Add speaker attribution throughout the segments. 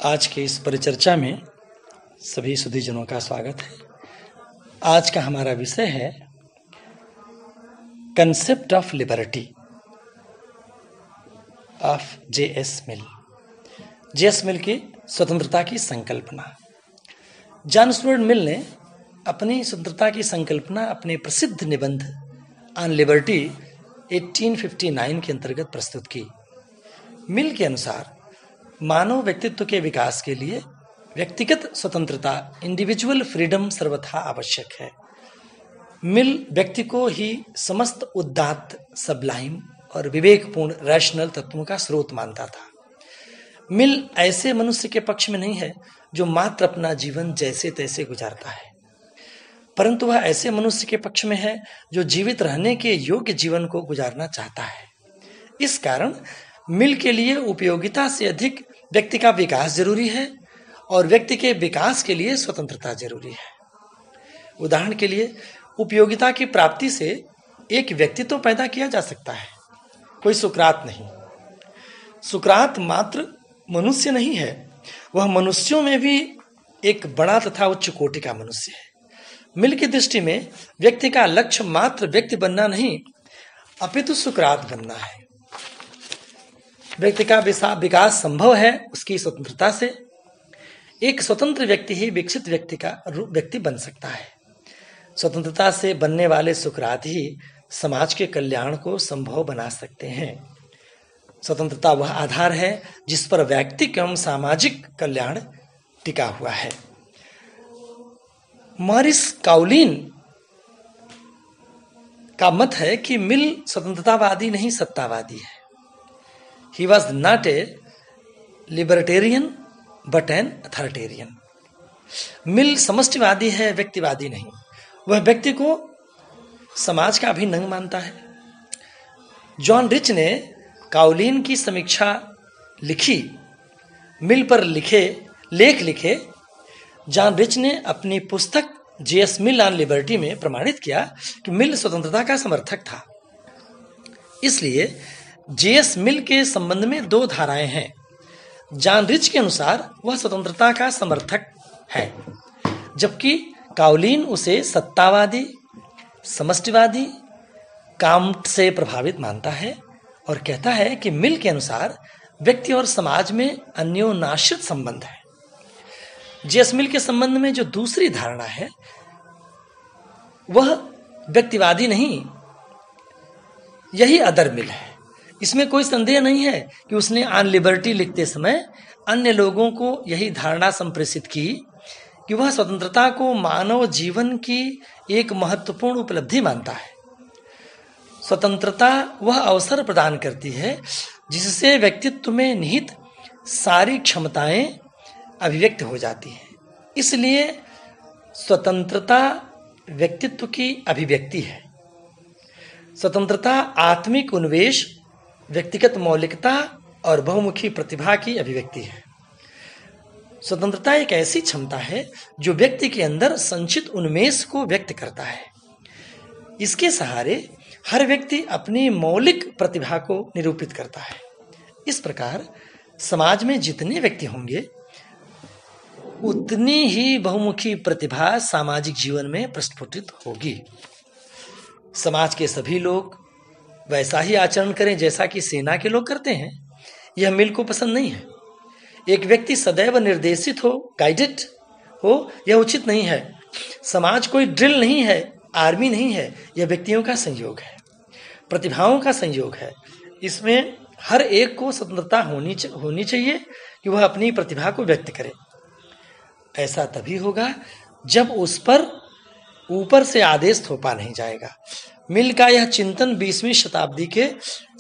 Speaker 1: आज के इस परिचर्चा में सभी सुधीजनों का स्वागत है। आज का हमारा विषय है concept of liberty of J S. Mill. J S. Mill की स्वतंत्रता की संकल्पना। जॉन स्टुअर्ट मिल ने अपनी स्वतंत्रता की संकल्पना अपने प्रसिद्ध निबंध ऑन लिबर्टी 1859 के अंतर्गत प्रस्तुत की। मिल के अनुसार मानव व्यक्तित्व के विकास के लिए व्यक्तिगत स्वतंत्रता इंडिविजुअल फ्रीडम सर्वथा आवश्यक है। मिल व्यक्ति को ही समस्त उदात्त, सबलाइम और विवेकपूर्ण रैशनल तत्वों का स्रोत मानता था। मिल ऐसे मनुष्य के पक्ष में नहीं है जो मात्र अपना जीवन जैसे तैसे गुजारता है, परंतु वह ऐसे मनुष्य के पक्ष में है जो जीवित रहने के योग्य जीवन को गुजारना चाहता है। इस कारण मिल के लिए उपयोगिता से अधिक व्यक्ति का विकास जरूरी है और व्यक्ति के विकास के लिए स्वतंत्रता जरूरी है। उदाहरण के लिए, उपयोगिता की प्राप्ति से एक व्यक्तित्व पैदा किया जा सकता है, कोई सुकरात नहीं। सुकरात मात्र मनुष्य नहीं है, वह मनुष्यों में भी एक बड़ा तथा उच्च कोटि का मनुष्य है। मिल की दृष्टि में व्यक्ति का लक्ष्य मात्र व्यक्ति बनना नहीं, अपितु सुकरात बनना है। व्यक्ति का विकास संभव है उसकी स्वतंत्रता से। एक स्वतंत्र व्यक्ति ही विकसित व्यक्ति बन सकता है। स्वतंत्रता से बनने वाले सुकरात ही समाज के कल्याण को संभव बना सकते हैं। स्वतंत्रता वह आधार है जिस पर व्यक्तिक एवं सामाजिक कल्याण टिका हुआ है। मॉरिस काउलिन का मत है कि मिल स्वतंत्रतावादी नहीं, सत्तावादी है। He was not a libertarian but an authoritarian. मिल समष्टिवादी है, व्यक्तिवादी नहीं। वह व्यक्ति को समाज का अभिन्न अंग मानता है। जॉन रिच ने काउलिन की समीक्षा लिखी, मिल पर लेख लिखे। जॉन रिच ने अपनी पुस्तक जे.एस. मिल ऑन लिबर्टी में प्रमाणित किया कि मिल स्वतंत्रता का समर्थक था। इसलिए जे.एस. मिल के संबंध में दो धाराएं हैं। जॉन रिच के अनुसार वह स्वतंत्रता का समर्थक है, जबकि काउलिन उसे सत्तावादी, समष्टिवादी, काम्ट से प्रभावित मानता है और कहता है कि मिल के अनुसार व्यक्ति और समाज में अन्योन्याश्रित संबंध है। जे.एस. मिल के संबंध में जो दूसरी धारणा है वह व्यक्तिवादी नहीं, यही अदर मिल है। इसमें कोई संदेह नहीं है कि उसने ऑन लिबर्टी लिखते समय अन्य लोगों को यही धारणा संप्रेषित की कि वह स्वतंत्रता को मानव जीवन की एक महत्वपूर्ण उपलब्धि मानता है। स्वतंत्रता वह अवसर प्रदान करती है जिससे व्यक्तित्व में निहित सारी क्षमताएं अभिव्यक्त हो जाती हैं। इसलिए स्वतंत्रता व्यक्तित्व की अभिव्यक्ति है। स्वतंत्रता आत्मिक उन्मेष, व्यक्तिगत मौलिकता और बहुमुखी प्रतिभा की अभिव्यक्ति है। स्वतंत्रता एक ऐसी क्षमता है जो व्यक्ति के अंदर संचित उन्मेष को व्यक्त करता है। इसके सहारे हर व्यक्ति अपनी मौलिक प्रतिभा को निरूपित करता है। इस प्रकार समाज में जितने व्यक्ति होंगे उतनी ही बहुमुखी प्रतिभा सामाजिक जीवन में प्रस्फुटित होगी। समाज के सभी लोग वैसा ही आचरण करें जैसा कि सेना के लोग करते हैं, यह मिल को पसंद नहीं है। एक व्यक्ति सदैव निर्देशित हो, गाइडेड हो, यह उचित नहीं है। समाज कोई ड्रिल नहीं है, आर्मी नहीं है, यह व्यक्तियों का संयोग है, प्रतिभाओं का संयोग है। इसमें हर एक को स्वतंत्रता होनी चाहिए कि वह अपनी प्रतिभा को व्यक्त करे। ऐसा तभी होगा जब उस पर ऊपर से आदेश थोपा नहीं जाएगा। मिल का यह चिंतन 20वीं शताब्दी के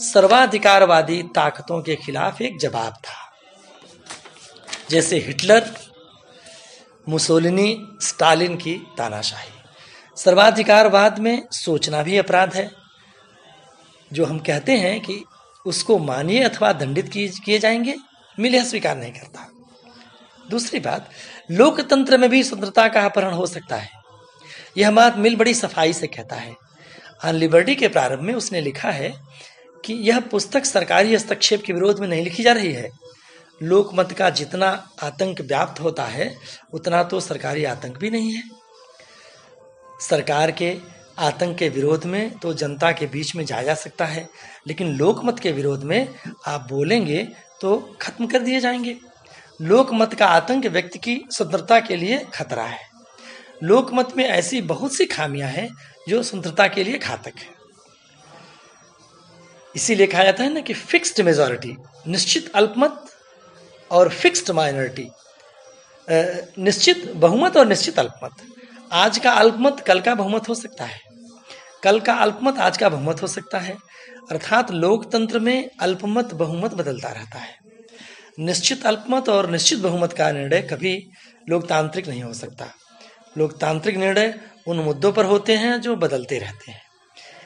Speaker 1: सर्वाधिकारवादी ताकतों के खिलाफ एक जवाब था, जैसे हिटलर, मुसोलिनी, स्टालिन की तानाशाही। सर्वाधिकारवाद में सोचना भी अपराध है। जो हम कहते हैं कि उसको मानिए अथवा दंडित किए जाएंगे, मिल यह स्वीकार नहीं करता। दूसरी बात, लोकतंत्र में भी स्वतंत्रता का अपहरण हो सकता है। यह बात मिल बड़ी सफाई से कहता है। ऑन लिबर्टी के प्रारंभ में उसने लिखा है कि यह पुस्तक सरकारी हस्तक्षेप के विरोध में नहीं लिखी जा रही है, लोकमत का जितना आतंक व्याप्त होता है उतना तो सरकारी आतंक भी नहीं है। सरकार के आतंक के विरोध में तो जनता के बीच में जाया जा सकता है, लेकिन लोकमत के विरोध में आप बोलेंगे तो खत्म कर दिए जाएंगे। लोकमत का आतंक व्यक्ति की स्वतंत्रता के लिए खतरा है। लोकमत में ऐसी बहुत सी खामियां हैं जो स्वतंत्रता के लिए घातक है। इसीलिए कहा जाता है ना कि फिक्स्ड मेजॉरिटी, निश्चित अल्पमत, और फिक्स्ड माइनॉरिटी, निश्चित बहुमत और निश्चित अल्पमत। आज का अल्पमत कल का बहुमत हो सकता है, कल का अल्पमत आज का बहुमत हो सकता है। अर्थात लोकतंत्र में अल्पमत बहुमत बदलता रहता है। निश्चित अल्पमत और निश्चित बहुमत का निर्णय कभी लोकतांत्रिक नहीं हो सकता। लोकतांत्रिक निर्णय उन मुद्दों पर होते हैं जो बदलते रहते हैं।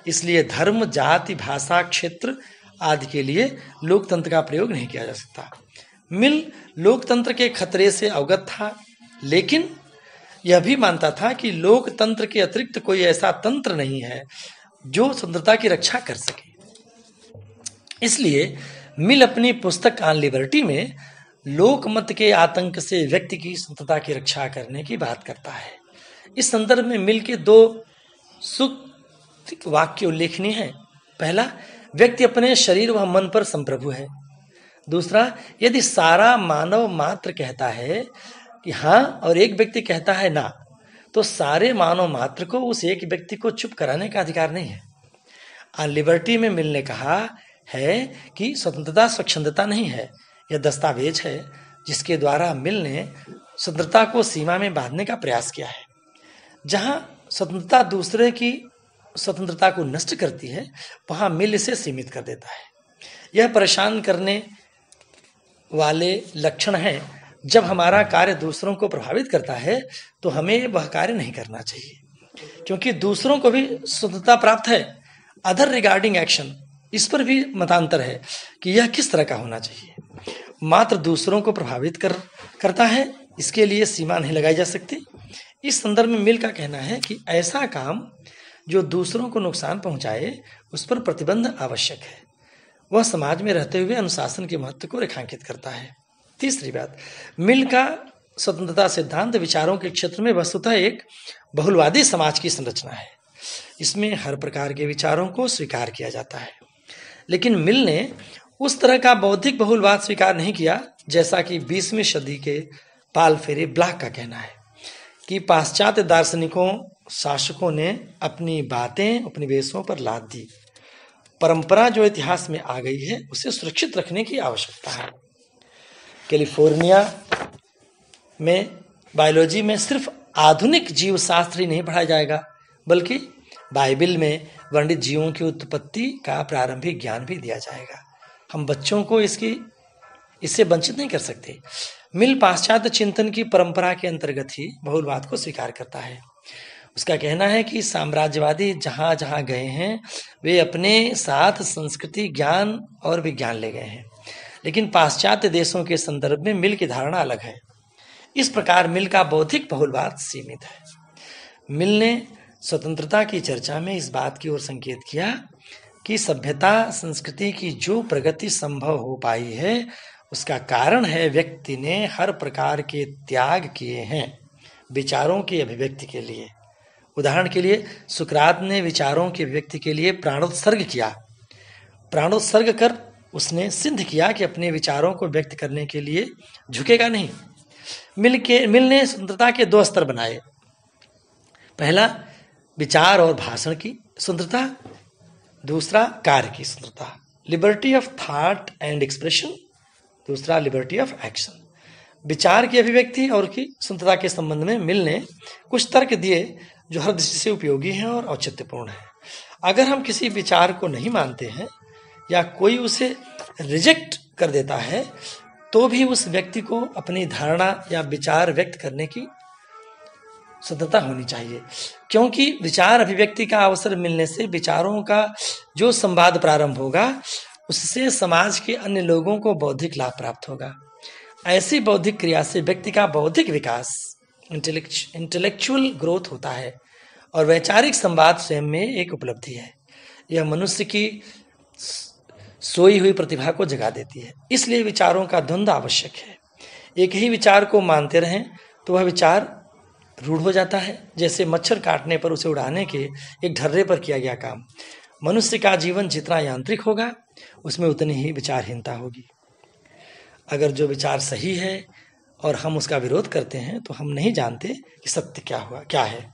Speaker 1: इसलिए धर्म, जाति, भाषा, क्षेत्र आदि के लिए लोकतंत्र का प्रयोग नहीं किया जा सकता। मिल लोकतंत्र के खतरे से अवगत था, लेकिन यह भी मानता था कि लोकतंत्र के अतिरिक्त कोई ऐसा तंत्र नहीं है जो स्वतंत्रता की रक्षा कर सके। इसलिए मिल अपनी पुस्तक ऑन लिबर्टी में लोकमत के आतंक से व्यक्ति की स्वतंत्रता की रक्षा करने की बात करता है। इस संदर्भ में मिल के दो सूक्त वाक्य उल्लेखनीय हैं। पहला, व्यक्ति अपने शरीर व मन पर संप्रभु है। दूसरा, यदि सारा मानव मात्र कहता है कि हाँ और एक व्यक्ति कहता है ना, तो सारे मानव मात्र को उस एक व्यक्ति को चुप कराने का अधिकार नहीं है। ऑन लिबर्टी में मिल ने कहा है कि स्वतंत्रता स्वच्छंदता नहीं है, यह दस्तावेज है जिसके द्वारा मिल ने स्वतंत्रता को सीमा में बांधने का प्रयास किया है। जहां स्वतंत्रता दूसरे की स्वतंत्रता को नष्ट करती है, वहां मिल इसे सीमित कर देता है। यह परेशान करने वाले लक्षण हैं। जब हमारा कार्य दूसरों को प्रभावित करता है तो हमें वह कार्य नहीं करना चाहिए, क्योंकि दूसरों को भी स्वतंत्रता प्राप्त है। अदर रिगार्डिंग एक्शन, इस पर भी मतांतर है कि यह किस तरह का होना चाहिए। मात्र दूसरों को प्रभावित करता है, इसके लिए सीमा नहीं लगाई जा सकती। इस संदर्भ में मिल का कहना है कि ऐसा काम जो दूसरों को नुकसान पहुंचाए उस पर प्रतिबंध आवश्यक है। वह समाज में रहते हुए अनुशासन के महत्व को रेखांकित करता है। तीसरी बात, मिल का स्वतंत्रता सिद्धांत विचारों के क्षेत्र में वस्तुतः एक बहुलवादी समाज की संरचना है। इसमें हर प्रकार के विचारों को स्वीकार किया जाता है, लेकिन मिल ने उस तरह का बौद्धिक बहुलवाद स्वीकार नहीं किया जैसा कि 20वीं सदी के पाल फेरे ब्लॉक का कहना है कि पाश्चात्य दार्शनिकों, शासकों ने अपनी बातें उपनिवेशों पर लाद दी। परंपरा जो इतिहास में आ गई है उसे सुरक्षित रखने की आवश्यकता है। कैलिफोर्निया में बायोलॉजी में सिर्फ आधुनिक जीव शास्त्र ही नहीं पढ़ाया जाएगा, बल्कि बाइबल में वर्णित जीवों की उत्पत्ति का प्रारंभिक ज्ञान भी दिया जाएगा। हम बच्चों को इससे वंचित नहीं कर सकते। मिल पाश्चात्य चिंतन की परंपरा के अंतर्गत ही बहुलवाद को स्वीकार करता है। उसका कहना है कि साम्राज्यवादी जहां जहां गए हैं वे अपने साथ संस्कृति, ज्ञान और विज्ञान ले गए हैं, लेकिन पाश्चात्य देशों के संदर्भ में मिल की धारणा अलग है। इस प्रकार मिल का बौद्धिक बहुलवाद सीमित है। मिल ने स्वतंत्रता की चर्चा में इस बात की ओर संकेत किया कि सभ्यता, संस्कृति की जो प्रगति संभव हो पाई है उसका कारण है व्यक्ति ने हर प्रकार के त्याग किए हैं विचारों की अभिव्यक्ति के लिए। उदाहरण के लिए सुकरात ने विचारों की अभिव्यक्ति के लिए प्राणोत्सर्ग किया। प्राणोत्सर्ग कर उसने सिद्ध किया कि अपने विचारों को व्यक्त करने के लिए झुकेगा नहीं। मिल ने स्वतंत्रता के दो स्तर बनाए। पहला, विचार और भाषण की स्वतंत्रता, दूसरा कार्य की स्वतंत्रता, liberty of thought and expression, दूसरा लिबर्टी ऑफ एक्शन। विचार की अभिव्यक्ति और की स्वतंत्रता के संबंध में मिल ने कुछ तर्क दिए जो हर दृष्टि से उपयोगी हैं और औचित्यपूर्ण है। अगर हम किसी विचार को नहीं मानते हैं या कोई उसे रिजेक्ट कर देता है तो भी उस व्यक्ति को अपनी धारणा या विचार व्यक्त करने की स्वतंत्रता होनी चाहिए, क्योंकि विचार अभिव्यक्ति का अवसर मिलने से विचारों का जो संवाद प्रारंभ होगा उससे समाज के अन्य लोगों को बौद्धिक लाभ प्राप्त होगा। ऐसी बौद्धिक क्रिया से व्यक्ति का बौद्धिक विकास, इंटेलेक्चुअल ग्रोथ होता है और वैचारिक संवाद स्वयं में एक उपलब्धि है। यह मनुष्य की सोई हुई प्रतिभा को जगा देती है। इसलिए विचारों का द्वंद्व आवश्यक है। एक ही विचार को मानते रहें तो वह विचार रूढ़ हो जाता है। जैसे मच्छर काटने पर उसे उड़ाने के एक ढर्रे पर किया गया काम। मनुष्य का जीवन जितना यांत्रिक होगा उसमें उतनी ही विचारहीनता होगी। अगर जो विचार सही है और हम उसका विरोध करते हैं तो हम नहीं जानते कि सत्य क्या है,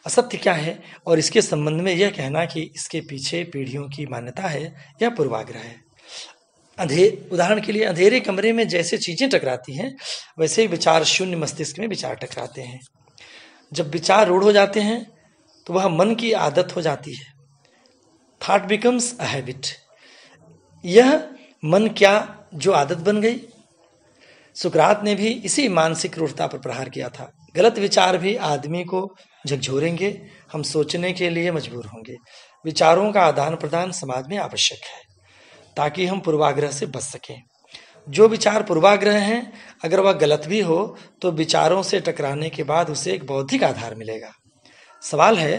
Speaker 1: असत्य क्या है, और इसके संबंध में यह कहना कि इसके पीछे पीढ़ियों की मान्यता है या पूर्वाग्रह है। उदाहरण के लिए अंधेरे कमरे में जैसे चीजें टकराती हैं वैसे ही विचार शून्य मस्तिष्क में विचार टकराते हैं। जब विचार रूढ़ हो जाते हैं तो वह मन की आदत हो जाती है। Thought becomes a habit. यह मन क्या जो आदत बन गई। सुकरात ने भी इसी मानसिक रूढ़ता पर प्रहार किया था। गलत विचार भी आदमी को झकझोरेंगे, हम सोचने के लिए मजबूर होंगे। विचारों का आदान प्रदान समाज में आवश्यक है ताकि हम पूर्वाग्रह से बच सकें। जो विचार पूर्वाग्रह हैं, अगर वह गलत भी हो तो विचारों से टकराने के बाद उसे एक बौद्धिक आधार मिलेगा। सवाल है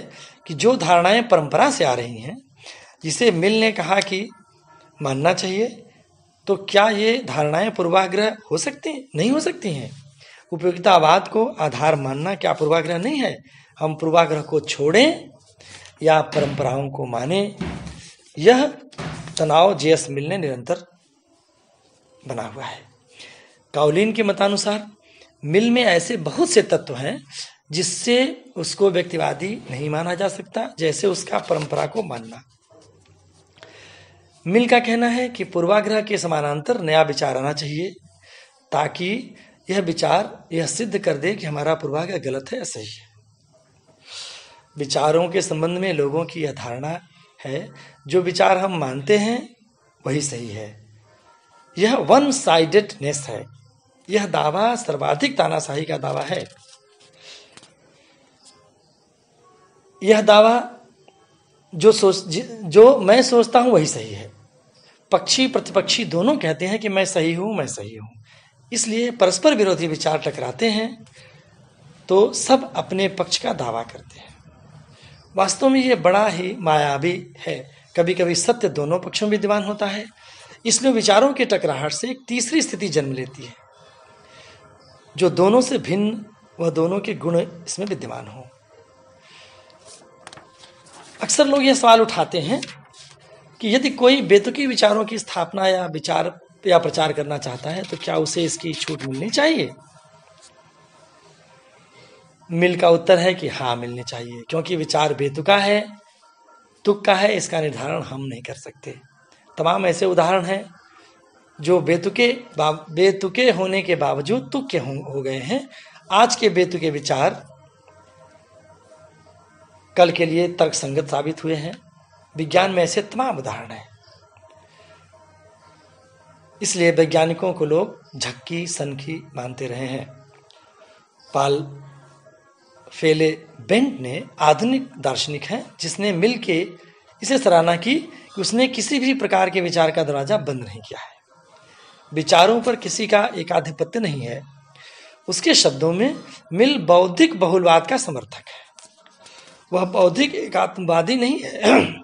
Speaker 1: कि जो धारणाएं परंपरा से आ रही हैं, जिसे मिल ने कहा कि मानना चाहिए, तो क्या ये धारणाएं पूर्वाग्रह हो सकती हैं? नहीं हो सकती हैं। उपयोगितावाद को आधार मानना क्या पूर्वाग्रह नहीं है? हम पूर्वाग्रह को छोड़ें या परंपराओं को मानें, यह तनाव जे.एस. मिल ने निरंतर बना हुआ है। काउलिन के मतानुसार मिल में ऐसे बहुत से तत्व हैं जिससे उसको व्यक्तिवादी नहीं माना जा सकता, जैसे उसका परंपरा को मानना। मिल का कहना है कि पूर्वाग्रह के समानांतर नया विचार आना चाहिए ताकि यह विचार यह सिद्ध कर दे कि हमारा पूर्वाग्रह गलत है या सही है। विचारों के संबंध में लोगों की यह धारणा है जो विचार हम मानते हैं वही सही है। यह वन साइडेडनेस है। यह दावा सर्वाधिक तानाशाही का दावा है। यह दावा जो मैं सोचता हूं वही सही है। पक्षी प्रतिपक्षी दोनों कहते हैं कि मैं सही हूं। इसलिए परस्पर विरोधी विचार टकराते हैं तो सब अपने पक्ष का दावा करते हैं। वास्तव में यह बड़ा ही मायावी है। कभी कभी सत्य दोनों पक्षों में विद्यमान होता है। इसलिए विचारों के टकराहट से एक तीसरी स्थिति जन्म लेती है जो दोनों से भिन्न, वह दोनों के गुण इसमें विद्यमान हो। अक्सर लोग यह सवाल उठाते हैं कि यदि कोई बेतुकी विचारों की स्थापना या प्रचार करना चाहता है तो क्या उसे इसकी छूट मिलनी चाहिए? मिल का उत्तर है कि हाँ, मिलनी चाहिए, क्योंकि विचार बेतुका है, तुक्का है, इसका निर्धारण हम नहीं कर सकते। तमाम ऐसे उदाहरण हैं जो बेतुके होने के बावजूद तुक्के हो गए हैं। आज के बेतुके विचार कल के लिए तर्कसंगत साबित हुए हैं। विज्ञान में ऐसे तमाम उदाहरण हैं। इसलिए वैज्ञानिकों को लोग झक्की सनकी मानते रहे हैं। पाल फेले बेंट ने आधुनिक दार्शनिक है जिसने मिल के इसे सराहना की कि उसने किसी भी प्रकार के विचार का दरवाजा बंद नहीं किया है। विचारों पर किसी का एकाधिपत्य नहीं है। उसके शब्दों में मिल बौद्धिक बहुलवाद का समर्थक है। वह बौद्धिक एकात्मवादी नहीं है।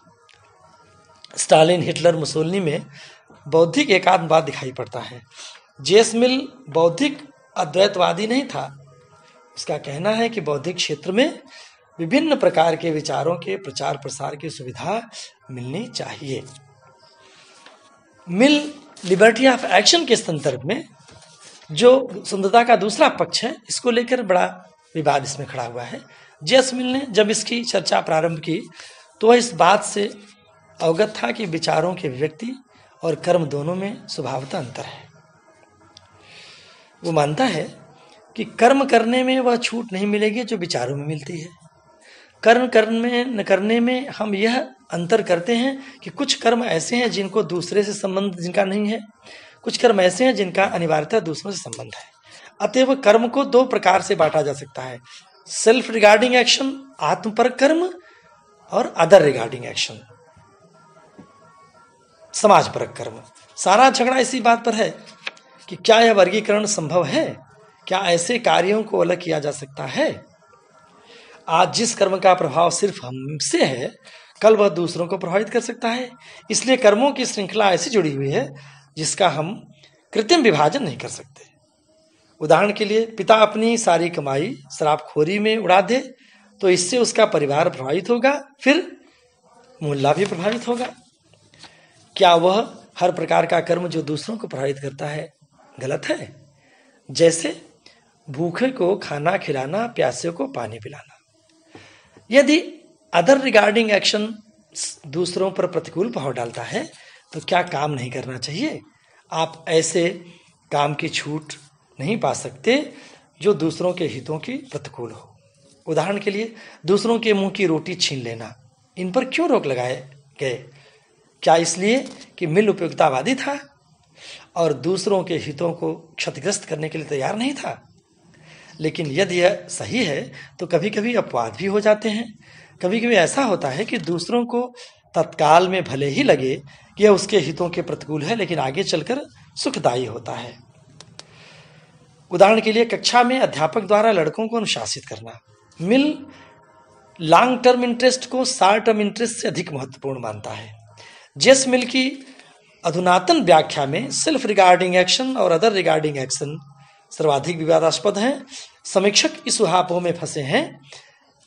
Speaker 1: स्टालिन, हिटलर, मुसोलिनी में बौद्धिक एकात्मवाद दिखाई पड़ता है। जे.एस. मिल बौद्धिक अद्वैतवादी नहीं था। उसका कहना है कि बौद्धिक क्षेत्र में विभिन्न प्रकार के विचारों के प्रचार प्रसार की सुविधा मिलनी चाहिए। मिल लिबर्टी ऑफ एक्शन के संदर्भ में जो सुंदरता का दूसरा पक्ष है, इसको लेकर बड़ा विवाद इसमें खड़ा हुआ है। जे.एस. मिल ने जब इसकी चर्चा प्रारंभ की तो वह इस बात से अवगत था कि विचारों के व्यक्ति और कर्म दोनों में स्वभावतः अंतर है। वो मानता है कि कर्म करने में वह छूट नहीं मिलेगी जो विचारों में मिलती है। कर्म करने में हम यह अंतर करते हैं कि कुछ कर्म ऐसे हैं जिनको दूसरे से संबंध जिनका नहीं है, कुछ कर्म ऐसे हैं जिनका अनिवार्यतः दूसरों से संबंध है। अतएव कर्म को दो प्रकार से बांटा जा सकता है: सेल्फ रिगार्डिंग एक्शन, आत्मपरक कर्म, और अदर रिगार्डिंग एक्शन, समाजपरक कर्म। सारा झगड़ा इसी बात पर है कि क्या यह वर्गीकरण संभव है? क्या ऐसे कार्यों को अलग किया जा सकता है? आज जिस कर्म का प्रभाव सिर्फ हमसे है, कल वह दूसरों को प्रभावित कर सकता है। इसलिए कर्मों की श्रृंखला ऐसी जुड़ी हुई है जिसका हम कृत्रिम विभाजन नहीं कर सकते। उदाहरण के लिए, पिता अपनी सारी कमाई शराबखोरी में उड़ा दे तो इससे उसका परिवार प्रभावित होगा, फिर मोहल्ला भी प्रभावित होगा। क्या वह हर प्रकार का कर्म जो दूसरों को प्रभावित करता है गलत है? जैसे भूखे को खाना खिलाना, प्यासे को पानी पिलाना। यदि अदर रिगार्डिंग एक्शन दूसरों पर प्रतिकूल प्रभाव डालता है तो क्या काम नहीं करना चाहिए? आप ऐसे काम की छूट नहीं पा सकते जो दूसरों के हितों की प्रतिकूल हो। उदाहरण के लिए, दूसरों के मुंह की रोटी छीन लेना, इन पर क्यों रोक लगाए गए? क्या इसलिए कि मिल उपयोगितावादी था और दूसरों के हितों को क्षतिग्रस्त करने के लिए तैयार नहीं था? लेकिन यदि यह सही है तो कभी कभी अपवाद भी हो जाते हैं। कभी कभी ऐसा होता है कि दूसरों को तत्काल में भले ही लगे कि यह उसके हितों के प्रतिकूल है, लेकिन आगे चलकर सुखदायी होता है। उदाहरण के लिए, कक्षा में अध्यापक द्वारा लड़कों को अनुशासित करना। मिल लॉन्ग टर्म इंटरेस्ट को शॉर्ट टर्म इंटरेस्ट से अधिक महत्वपूर्ण मानता है। जेस मिल की अधुनातन व्याख्या में सेल्फ रिगार्डिंग एक्शन और अदर रिगार्डिंग एक्शन सर्वाधिक विवादास्पद हैं। समीक्षक इस उहापोह में फंसे हैं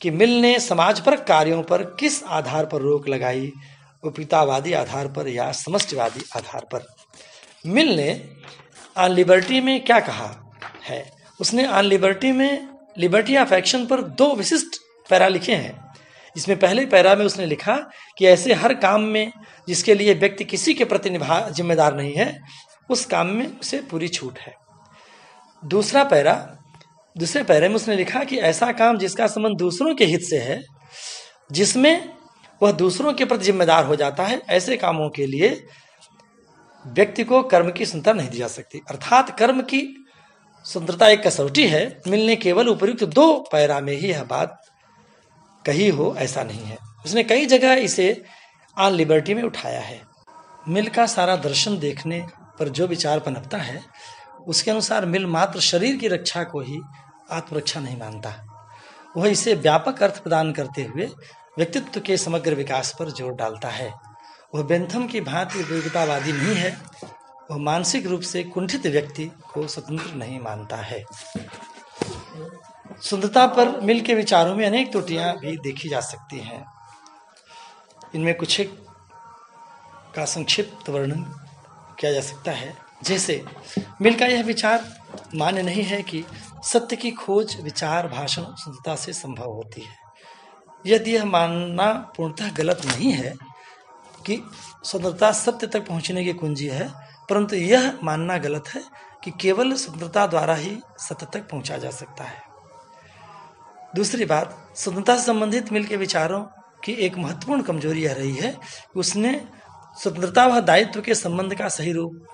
Speaker 1: कि मिल ने समाजपरक कार्यों पर किस आधार पर रोक लगाई, उपयोगितावादी आधार पर या समष्टिवादी आधार पर। मिल ने ऑन लिबर्टी में क्या कहा है? उसने ऑन लिबर्टी में लिबर्टी ऑफ एक्शन पर 2 विशिष्ट पैरा लिखे हैं। इसमें पहले पैरा में उसने लिखा कि ऐसे हर काम में जिसके लिए व्यक्ति किसी के प्रति जिम्मेदार नहीं है, उस काम में उसे पूरी छूट है। दूसरे पैरे में उसने लिखा कि ऐसा काम जिसका संबंध दूसरों के हित से है, जिसमें वह दूसरों के प्रति जिम्मेदार हो जाता है, ऐसे कामों के लिए व्यक्ति को कर्म की स्वतंत्रता नहीं दी जा सकती। अर्थात कर्म की स्वतंत्रता एक कसौटी है। मिल ने केवल उपयुक्त 2 पैरा में ही यह बात कही हो ऐसा नहीं है। उसने कई जगह इसे ऑन लिबर्टी में उठाया है। मिल का सारा दर्शन देखने पर जो विचार पनपता है, उसके अनुसार मिल मात्र शरीर की रक्षा को ही आत्मरक्षा नहीं मानता। वह इसे व्यापक अर्थ प्रदान करते हुए व्यक्तित्व के समग्र विकास पर जोर डालता है। वह बेंथम की भांति उपयोगितावादी नहीं है। वह मानसिक रूप से कुंठित व्यक्ति को स्वतंत्र नहीं मानता है। स्वतंत्रता पर मिल के विचारों में अनेक त्रुटियां भी देखी जा सकती हैं। इनमें कुछ एक का संक्षिप्त वर्णन किया जा सकता है। जैसे, मिल का यह विचार मान्य नहीं है कि सत्य की खोज विचार भाषण स्वतंत्रता से संभव होती है। यदि यह मानना पूर्णतः गलत नहीं है कि स्वतंत्रता सत्य तक पहुंचने की कुंजी है, परंतु यह मानना गलत है कि केवल स्वतंत्रता द्वारा ही सत्य तक पहुंचा जा सकता है। दूसरी बात, स्वतंत्रता से संबंधित मिल के विचारों की एक महत्वपूर्ण कमजोरी यह रही है कि उसने स्वतंत्रता व दायित्व के संबंध का सही रूप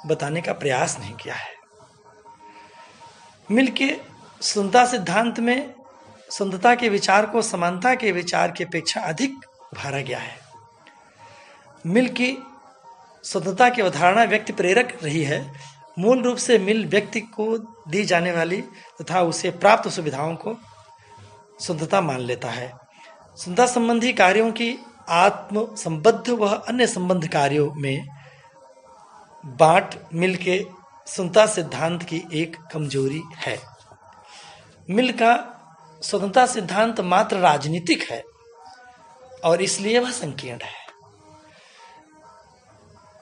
Speaker 1: बताने का प्रयास नहीं किया है। मिल के स्वतंत्रता सिद्धांत में स्वतंत्रता के विचार को समानता के विचार की अपेक्षा अधिक उभारा गया है। मिल की स्वतंत्रता की अवधारणा व्यक्ति प्रेरक रही है। मूल रूप से मिल व्यक्ति को दी जाने वाली तथा उसे प्राप्त सुविधाओं को स्वतंत्रता मान लेता है। स्वतंत्रता संबंधी कार्यों की आत्म संबद्ध व अन्य संबंध कार्यों में बांट मिल के स्वतंत्रता सिद्धांत की एक कमजोरी है। मिल का स्वतंत्रता सिद्धांत मात्र राजनीतिक है और इसलिए वह संकीर्ण है।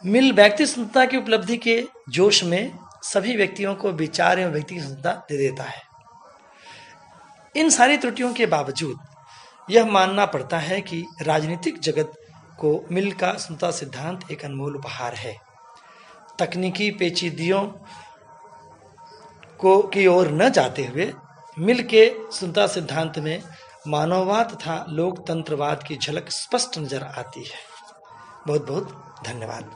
Speaker 1: मिल व्यक्ति स्वतंत्रता की उपलब्धि के जोश में सभी व्यक्तियों को विचार एवं व्यक्ति की स्वतंत्रता दे देता है। इन सारी त्रुटियों के बावजूद यह मानना पड़ता है कि राजनीतिक जगत को मिल का स्वतंत्रता सिद्धांत एक अनमोल उपहार है। तकनीकी पेचीदियों की ओर न जाते हुए मिल के स्वतंत्रता सिद्धांत में मानववाद तथा लोकतंत्रवाद की झलक स्पष्ट नजर आती है। बहुत बहुत धन्यवाद।